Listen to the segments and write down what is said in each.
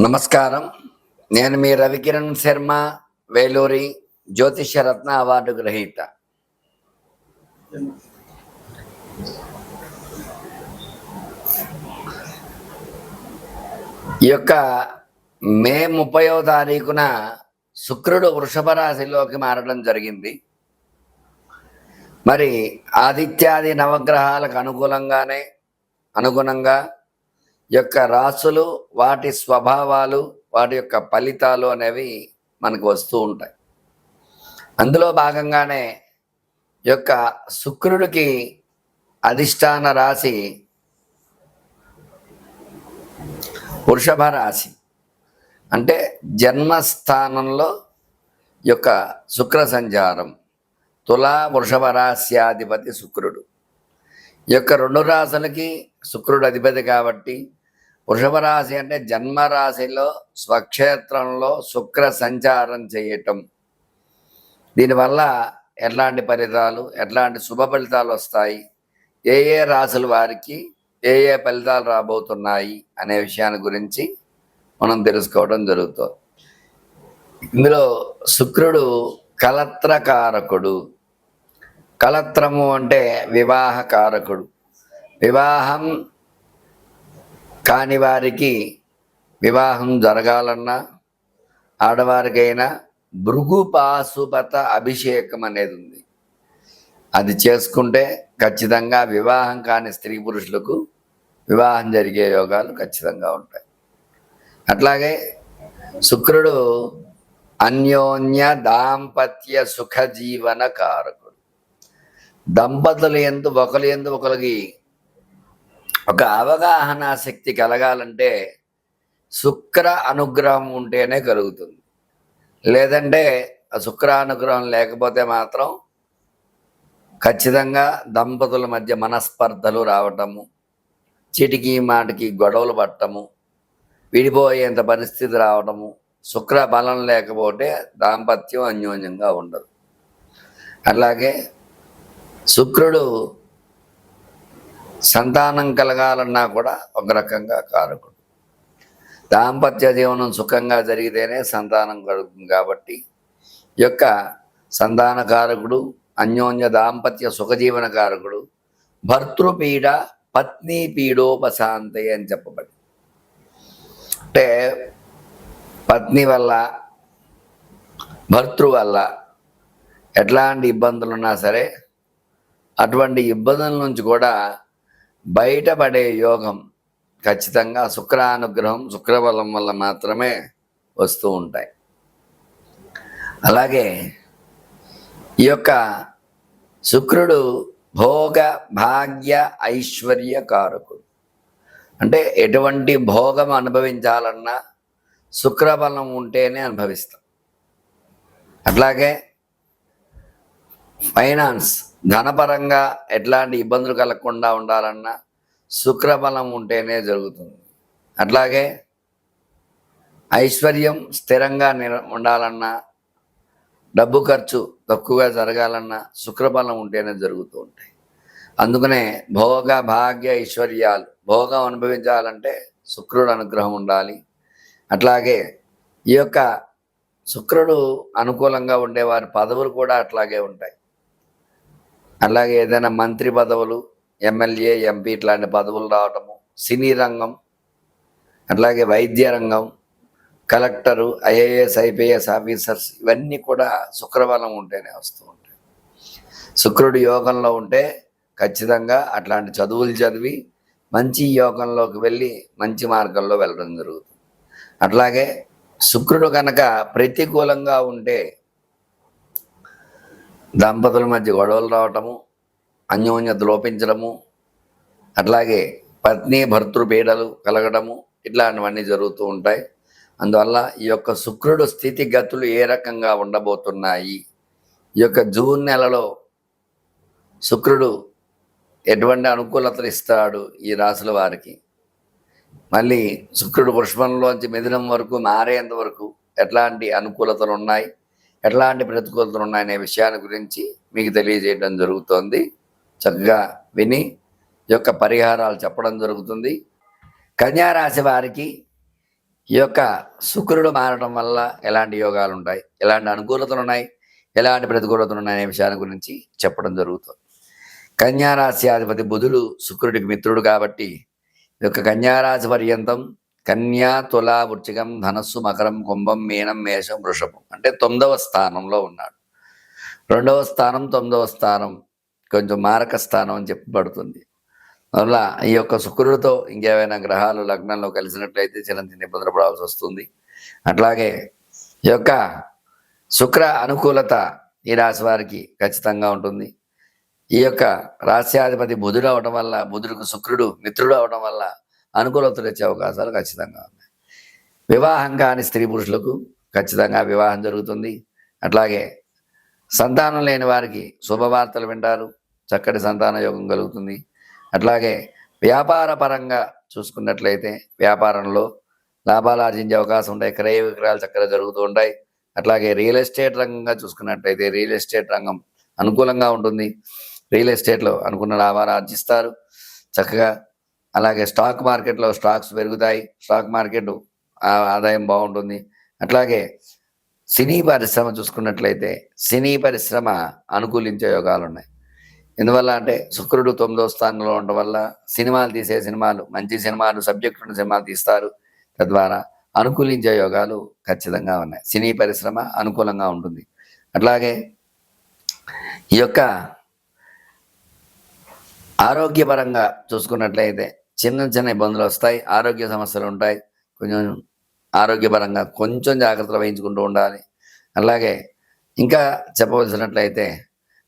నమస్కారం. నేను మీ రవికిరణ్ శర్మ, వేలూరి జ్యోతిష్య రత్న అవార్డు గ్రహీత. ఈ యొక్క మే 30వ తారీఖున శుక్రుడు వృషభ రాశిలోకి మారడం జరిగింది. మరి ఆదిత్యాది నవగ్రహాలకు అనుగుణంగా యొక్క రాసులు, వాటి స్వభావాలు, వాటి యొక్క ఫలితాలు అనేవి మనకు వస్తూ ఉంటాయి. అందులో భాగంగానే యొక్క శుక్రుడికి అధిష్టాన రాశి వృషభ రాశి, అంటే జన్మస్థానంలో యొక్క శుక్ర సంచారం. తులా వృషభ రాశ్యాధిపతి శుక్రుడు. ఈ యొక్క రెండు రాశులకి శుక్రుడు అధిపతి కాబట్టి వృషభ రాశి అంటే జన్మరాశిలో స్వక్షేత్రంలో శుక్ర సంచారం చేయటం. దీనివల్ల ఎట్లాంటి ఫలితాలు, ఎట్లాంటి శుభ ఫలితాలు వస్తాయి, ఏ ఏ రాశుల వారికి ఏ ఏ ఫలితాలు రాబోతున్నాయి అనే విషయాన్ని గురించి మనం తెలుసుకోవడం జరుగుతుంది. ఇందులో శుక్రుడు కలత్రకారకుడు. కలత్రము అంటే వివాహకారకుడు. వివాహం కాని వారికి వివాహం జరగాలన్నా, ఆడవారికైనా భృగు పాశుపత అభిషేకం అనేది ఉంది. అది చేసుకుంటే ఖచ్చితంగా వివాహం కాని స్త్రీ పురుషులకు వివాహం జరిగే యోగాలు ఖచ్చితంగా ఉంటాయి. అట్లాగే శుక్రుడు అన్యోన్య దాంపత్య సుఖజీవన కారకుడు. దంపతులు ఒకరికి ఒక అవగాహన శక్తి కలగాలంటే శుక్ర అనుగ్రహం ఉంటేనే కలుగుతుంది. లేదంటే ఆ శుక్ర అనుగ్రహం లేకపోతే మాత్రం ఖచ్చితంగా దంపతుల మధ్య మనస్పర్ధలు రావటము, చీటికి మాటికి గొడవలు పట్టము, విడిపోయేంత పరిస్థితి రావటము. శుక్ర బలం లేకపోతే దాంపత్యం అన్యోన్యంగా ఉండదు. అలాగే శుక్రుడు సంతానం కలగాలన్నా కూడా ఒక రకంగా కారకుడు. దాంపత్య జీవనం సుఖంగా జరిగితేనే సంతానం కలుగుతుంది. కాబట్టి ఈ యొక్క సంతాన కారకుడు, అన్యోన్య దాంపత్య సుఖజీవన కారకుడు, భర్తృపీడ పత్ని పీడోపశాంతి అని చెప్పబడి, అంటే పత్ని వల్ల, భర్తృ వల్ల ఎట్లాంటి ఇబ్బందులున్నా సరే అటువంటి ఇబ్బందుల నుంచి కూడా బయటపడే యోగం ఖచ్చితంగా శుక్రానుగ్రహం, శుక్రబలం వల్ల మాత్రమే వస్తూ ఉంటాయి. అలాగే ఈ యొక్క శుక్రుడు భోగ భాగ్య ఐశ్వర్య కారకుడు. అంటే ఎటువంటి భోగం అనుభవించాలన్నా శుక్రబలం ఉంటేనే అనుభవిస్తాం. అట్లాగే ఫైనాన్స్, ధనపరంగా ఎట్లాంటి ఇబ్బందులు కలగకుండా ఉండాలన్నా శుక్రబలం ఉంటేనే జరుగుతుంది. అట్లాగే ఐశ్వర్యం స్థిరంగా ఉండాలన్నా, డబ్బు ఖర్చు తక్కువగా జరగాలన్నా శుక్రబలం ఉంటేనే జరుగుతూ ఉంటాయి. అందుకనే భోగ భాగ్య ఐశ్వర్యాలు, భోగం అనుభవించాలంటే శుక్రుడు అనుగ్రహం ఉండాలి. అట్లాగే ఈ యొక్క శుక్రుడు అనుకూలంగా ఉండేవారి పదవులు కూడా అట్లాగే ఉంటాయి. అలాగే ఏదైనా మంత్రి పదవులు, ఎమ్మెల్యే, ఎంపీ ఇట్లాంటి పదవులు రావటము, సినీ రంగం, అట్లాగే వైద్య రంగం, కలెక్టరు, ఐఏఎస్, ఐపీఎస్ ఆఫీసర్స్, ఇవన్నీ కూడా శుక్రబలం ఉంటేనే వస్తూ ఉంటాయి. శుక్రుడు యోగంలో ఉంటే ఖచ్చితంగా అట్లాంటి చదువులు చదివి మంచి యోగంలోకి వెళ్ళి మంచి మార్గంలో వెళ్ళడం జరుగుతుంది. అట్లాగే శుక్రుడు కనుక ప్రతికూలంగా ఉంటే దంపతుల మధ్య గొడవలు రావటము, అన్యోన్యత లోపించడము, అట్లాగే పత్ని భర్తృ పీడలు కలగడము, ఇట్లాంటివన్నీ జరుగుతూ ఉంటాయి. అందువల్ల ఈ యొక్క శుక్రుడు స్థితిగతులు ఏ రకంగా ఉండబోతున్నాయి, ఈ యొక్క జూన్ నెలలో శుక్రుడు ఎటువంటి అనుకూలతలు ఇస్తాడు ఈ రాశుల వారికి, మళ్ళీ శుక్రుడు వృషభంలోంచి మిథునం వరకు మారేంత వరకు ఎట్లాంటి అనుకూలతలు ఉన్నాయి, ఎట్లాంటి ప్రతికూలతలు ఉన్నాయనే విషయాన్ని గురించి మీకు తెలియజేయడం జరుగుతోంది. చక్కగా విని ఈ యొక్క పరిహారాలు చెప్పడం జరుగుతుంది. కన్యారాశి వారికి ఈ యొక్క శుక్రుడు మారడం వల్ల ఎలాంటి యోగాలు ఉంటాయి, ఎలాంటి అనుకూలతలు ఉన్నాయి, ఎలాంటి ప్రతికూలతలు ఉన్నాయి అనే విషయాల గురించి చెప్పడం జరుగుతుంది. కన్యారాశ్యాధిపతి బుధుడు శుక్రుడికి మిత్రుడు కాబట్టి ఈ యొక్క కన్యారాశి పర్యంతం కన్యా, తుల, వృశ్చికం, ధనస్సు, మకరం, కుంభం, మీనం, మేషం, వృషభం అంటే 9వ స్థానంలో ఉన్నాడు. 2వ స్థానం 9వ స్థానం కొంచెం మారక స్థానం అని చెప్పబడుతుంది. అందువల్ల ఈ యొక్క శుక్రుడితో ఇంకేమైనా గ్రహాలు లగ్నంలో కలిసినట్లయితే చిన్న ఇబ్బందులు పడాల్సి వస్తుంది. అట్లాగే ఈ యొక్క శుక్ర అనుకూలత ఈ రాశి వారికి ఖచ్చితంగా ఉంటుంది. ఈ యొక్క రాశ్యాధిపతి బుధుడు అవడం వల్ల, బుధుడికి శుక్రుడు మిత్రుడు అవడం వల్ల అనుకూలతలు వచ్చే అవకాశాలు ఖచ్చితంగా ఉన్నాయి. వివాహం కాని స్త్రీ పురుషులకు ఖచ్చితంగా వివాహం జరుగుతుంది. అట్లాగే సంతానం లేని వారికి శుభవార్తలు వింటారు, చక్కటి సంతాన యోగం కలుగుతుంది. అట్లాగే వ్యాపార పరంగా చూసుకున్నట్లయితే వ్యాపారంలో లాభాలు ఆర్జించే అవకాశం ఉంటాయి, క్రయ విక్రయాలు చక్కగా జరుగుతూ ఉంటాయి. అట్లాగే రియల్ ఎస్టేట్ రంగంగా చూసుకున్నట్లయితే రియల్ ఎస్టేట్ రంగం అనుకూలంగా ఉంటుంది. రియల్ ఎస్టేట్లో అనుకున్న లాభాలు ఆర్జిస్తారు చక్కగా. అలాగే స్టాక్ మార్కెట్లో స్టాక్స్ పెరుగుతాయి, స్టాక్ మార్కెట్ ఆదాయం బాగుంటుంది. అట్లాగే సినీ పరిశ్రమ చూసుకున్నట్లయితే సినీ పరిశ్రమ అనుకూలించే యోగాలు ఉన్నాయి. ఎందువల్ల అంటే శుక్రుడు 9వ స్థానంలో ఉండడం వల్ల సినిమాలు తీసే సినిమాలు, మంచి సినిమాలు, సబ్జెక్ట్ ఉన్న సినిమాలు తీస్తారు. తద్వారా అనుకూలించే యోగాలు ఖచ్చితంగా ఉన్నాయి. సినీ పరిశ్రమ అనుకూలంగా ఉంటుంది. అట్లాగే ఈ యొక్క ఆరోగ్యపరంగా చూసుకున్నట్లయితే చిన్న ఇబ్బందులు వస్తాయి, ఆరోగ్య సమస్యలు ఉంటాయి. కొంచెం ఆరోగ్యపరంగా కొంచెం జాగ్రత్తలు వహించుకుంటూ ఉండాలి. అలాగే ఇంకా చెప్పవలసినట్లయితే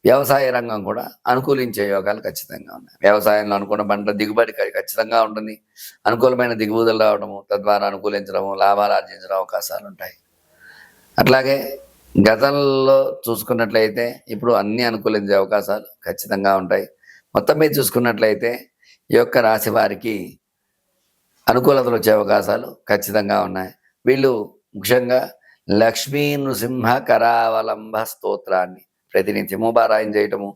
వ్యవసాయ రంగం కూడా అనుకూలించే యోగాలు ఖచ్చితంగా ఉన్నాయి. వ్యవసాయంలో అనుకున్న పంట దిగుబడి ఖచ్చితంగా ఉంటుంది. అనుకూలమైన దిగుబడులు రావడము, తద్వారా అనుకూలించడము, లాభాలు ఆర్జించడం అవకాశాలు ఉంటాయి. అట్లాగే గతంలో చూసుకున్నట్లయితే ఇప్పుడు అన్ని అనుకూలించే అవకాశాలు ఖచ్చితంగా ఉంటాయి. మొత్తం మీద చూసుకున్నట్లయితే ఈ యొక్క రాశి వారికి అనుకూలతలు వచ్చే అవకాశాలు ఖచ్చితంగా ఉన్నాయి. వీళ్ళు ముఖ్యంగా లక్ష్మీ నృసింహ కరావలంబ స్తోత్రాన్ని ప్రతినిత్యము పారాయణ చేయటము,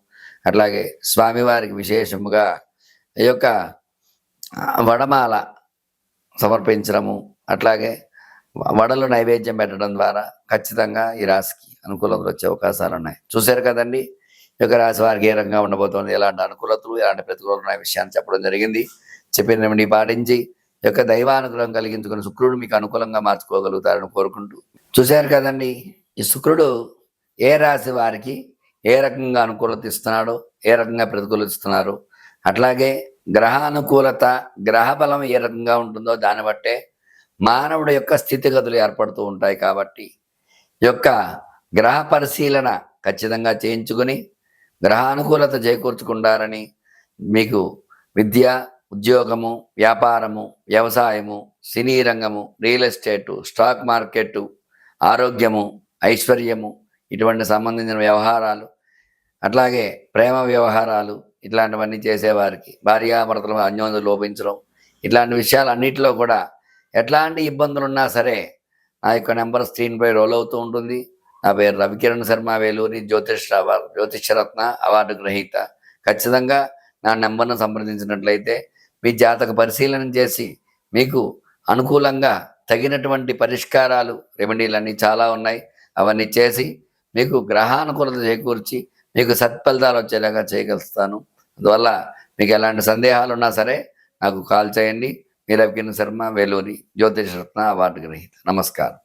అట్లాగే స్వామివారికి విశేషముగా ఈ యొక్క వడమాల సమర్పించడము, అట్లాగే వడలు నైవేద్యం పెట్టడం ద్వారా ఖచ్చితంగా ఈ రాశికి అనుకూలతలు వచ్చే అవకాశాలు ఉన్నాయి. చూశారు కదండి ఈ యొక్క రాశి వారికి ఏ రకంగా ఉండబోతోంది, ఎలాంటి అనుకూలతలు, ఎలాంటి ప్రతికూలతలు ఉన్న విషయాన్ని చెప్పడం జరిగింది. చెప్పినవి పాటించి ఈ యొక్క దైవానుగ్రహం కలిగించుకుని శుక్రుడు మీకు అనుకూలంగా మార్చుకోగలుగుతారని కోరుకుంటూ, చూశారు కదండి ఈ శుక్రుడు ఏ రాశి వారికి ఏ రకంగా అనుకూలత ఇస్తున్నాడో, ఏ రకంగా ప్రతికూలత ఇస్తున్నారు. అట్లాగే గ్రహానుకూలత, గ్రహ బలం ఏ రకంగా ఉంటుందో దాన్ని బట్టే మానవుడి యొక్క స్థితిగతులు ఏర్పడుతూ ఉంటాయి. కాబట్టి ఈ యొక్క గ్రహ పరిశీలన ఖచ్చితంగా చేయించుకుని గ్రహానుకూలత చేకూర్చుకుంటారని, మీకు విద్య, ఉద్యోగము, వ్యాపారము, వ్యవసాయము, సినీ రంగము, రియల్ ఎస్టేటు, స్టాక్ మార్కెట్టు, ఆరోగ్యము, ఐశ్వర్యము, ఇటువంటి సంబంధించిన వ్యవహారాలు, అట్లాగే ప్రేమ వ్యవహారాలు, ఇట్లాంటివన్నీ చేసేవారికి భార్యాభర్తల అన్యోన్యత లోపించడం, ఇట్లాంటి విషయాలు అన్నింటిలో కూడా ఎట్లాంటి ఇబ్బందులు ఉన్నా సరే నా యొక్క నెంబర్ స్క్రీన్పై రోల్ అవుతూ ఉంటుంది. నా పేరు రవికిరణ్ శర్మ, వేలూరి జ్యోతిష్యరత్న అవార్డు గ్రహీత. ఖచ్చితంగా నా నెంబర్ను సంప్రదించినట్లయితే మీ జాతక పరిశీలన చేసి మీకు అనుకూలంగా తగినటువంటి పరిష్కారాలు, రెమెడీలన్నీ చాలా ఉన్నాయి. అవన్నీ చేసి మీకు గ్రహానుకూలత చేకూర్చి మీకు సత్ఫలితాలు వచ్చేలాగా చేయగలుగుతాను. అందువల్ల మీకు ఎలాంటి సందేహాలు ఉన్నా సరే నాకు కాల్ చేయండి. మీ రవికిరణ్ శర్మ, వేలూరి జ్యోతిష్యరత్న అవార్డు గ్రహీత. నమస్కారం.